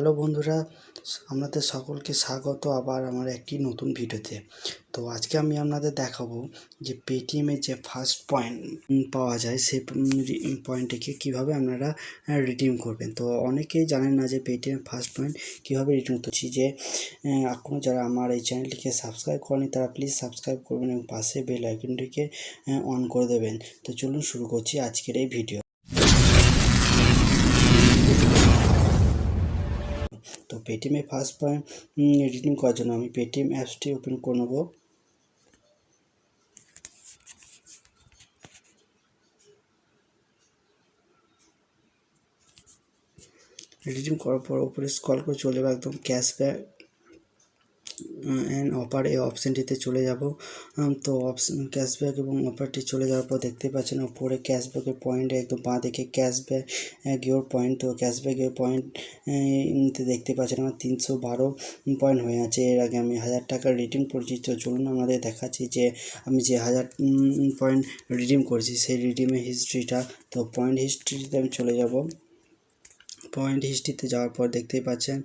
Hello বন্ধুরা, আপনাদের সকলকে স্বাগত আবার আমার একটি নতুন ভিডিওতে। তো আজকে আমি আপনাদের দেখাবো যে পেটিএমে যে ফার্স্ট পয়েন্ট পাওয়া যায় সেই পয়েন্টটিকে কীভাবে আপনারা রিডিম করবেন। তো অনেকেই জানেন না যে পেটিএম ফার্স্ট পয়েন্ট কীভাবে রিডিম করছি। যে এখনও যারা আমার এই চ্যানেলটিকে সাবস্ক্রাইব করেনি তারা প্লিজ সাবস্ক্রাইব করবেন এবং পাশে বেল আইকনটিকে অন করে দেবেন। তো চলুন শুরু করছি আজকের এই ভিডিও। তো পেটিএমে ফার্স্ট পয়েন্ট রিডিম করার জন্য আমি পেটিএম অ্যাপসটি ওপেন করে নেব। রিডিম করার পর উপরে স্ক্রল করে চলে যাবো একদম ক্যাশব্যাক অ্যান্ড অফার এই অপশানটিতে চলে যাব। তো ক্যাশব্যাক এবং অফারটি চলে যাওয়ার পর দেখতে পাচ্ছেন ওপরে ক্যাশব্যাকের পয়েন্টে একদম বাঁ দিকে ক্যাশব্যাক ইয়োর পয়েন্ট। তো ক্যাশব্যাক ইয়োর পয়েন্ট দেখতে পাচ্ছেন আমার 312 পয়েন্ট হয়ে আছে। এর আগে আমি 1000 টাকা রিডিম করেছি। তো চলুন আমাদের দেখাচ্ছি যে আমি যে 1000 পয়েন্ট রিডিম করেছি সেই রিডিমের হিস্ট্রিটা। তো পয়েন্ট হিস্ট্রিতে আমি চলে যাব। পয়েন্ট হিস্ট্রিতে যাওয়ার পর দেখতেই পাচ্ছেন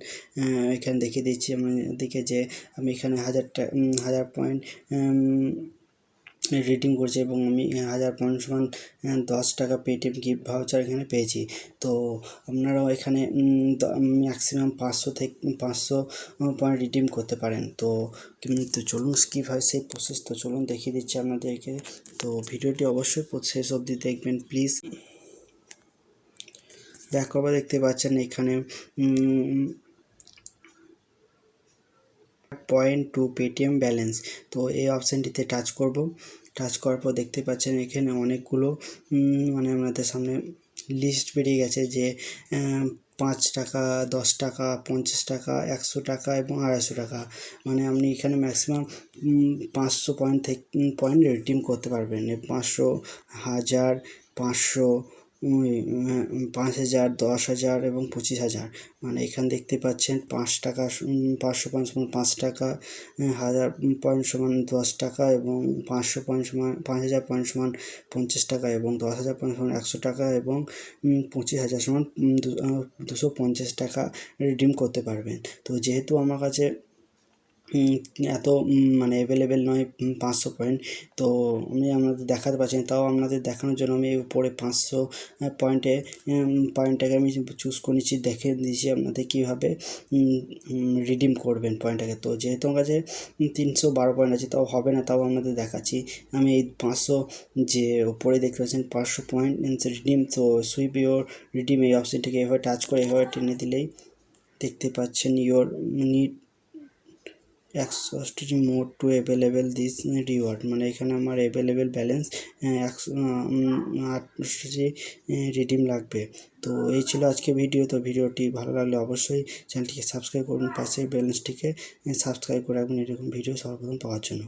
এখানে দেখিয়ে দিচ্ছি আমাদেরকে যে আমি এখানে 1000 পয়েন্ট রিডিম করছি এবং আমি 1000 পয়েন্ট সমান 10 টাকা পেটিএম গিফট ভাউচার এখানে পেয়েছি। তো আপনারাও এখানে ম্যাক্সিমাম 500 পয়েন্ট রিডিম করতে পারেন। তো চলুন স্কিপ হয় সেই প্রসেস। তো চলুন দেখিয়ে দিচ্ছি আপনাদেরকে। তো ভিডিওটি অবশ্যই শেষ অবধি দেখবেন প্লিজ। ব্যাক করবার দেখতে পাচ্ছেন এখানে পয়েন্ট টু পেটিএম ব্যালেন্স। তো এই অপশানটিতে টাচ করব। টাচ করার পর দেখতে পাচ্ছেন এখানে অনেকগুলো আপনাদের সামনে লিস্ট বেরিয়ে গেছে যে 5 টাকা, 10 টাকা, 50 টাকা, 100 টাকা এবং 250 টাকা। আপনি এখানে ম্যাক্সিমাম 500 পয়েন্ট রিডিম করতে পারবেন। 500, 1000, 500, 5000, 10,000 এবং 25,000। এখানে দেখতে পাচ্ছেন 5 টাকা 500 পয়েন্ট সমান 5 টাকা, 1000 পয়েন্ট সমান 10 টাকা এবং 500 পয়েন্ট সমান 5000 পয়েন্ট সমান 50 টাকা এবং 10,000 পয়েন্ট সমান 100 টাকা এবং 25,000 সমান 250 টাকা রিডিম করতে পারবেন। তো যেহেতু আমার কাছে এত অ্যাভেলেবেল নয় 500 পয়েন্ট, তো আমি আপনাদের দেখাতে পারছি না। তাও আপনাদের দেখানোর জন্য আমি উপরে 500 পয়েন্টটাকে আমি চুজ করে নিচ্ছি, দেখে দিয়েছি আপনাদের কীভাবে রিডিম করবেন পয়েন্টটাকে। তো যেহেতু আমার কাছে 312 পয়েন্ট আছে তাও হবে না, তাও আপনাদের দেখাচ্ছি। আমি এই 500 যে উপরে দেখতে পাচ্ছেন 500 পয়েন্ট রিডিম। তো সুইপ ইয়োর রিডিম এই অপশানটিকে এভাবে টাচ করে এভাবে টেনে দিলেই দেখতে পাচ্ছেন your need 61 more to available this reward. এখানে আমার অ্যাভেলেবেল ব্যালেন্স 68 রিডিম লাগবে। তো এই ছিল আজকে ভিডিও। তো ভিডিওটি ভালো লাগলে অবশ্যই চ্যানেলটিকে সাবস্ক্রাইব করুন, পাশের ব্যালেন্সটিকে সাবস্ক্রাইব করে রাখবেন এরকম ভিডিও সর্বপ্রথম পাওয়ার জন্য।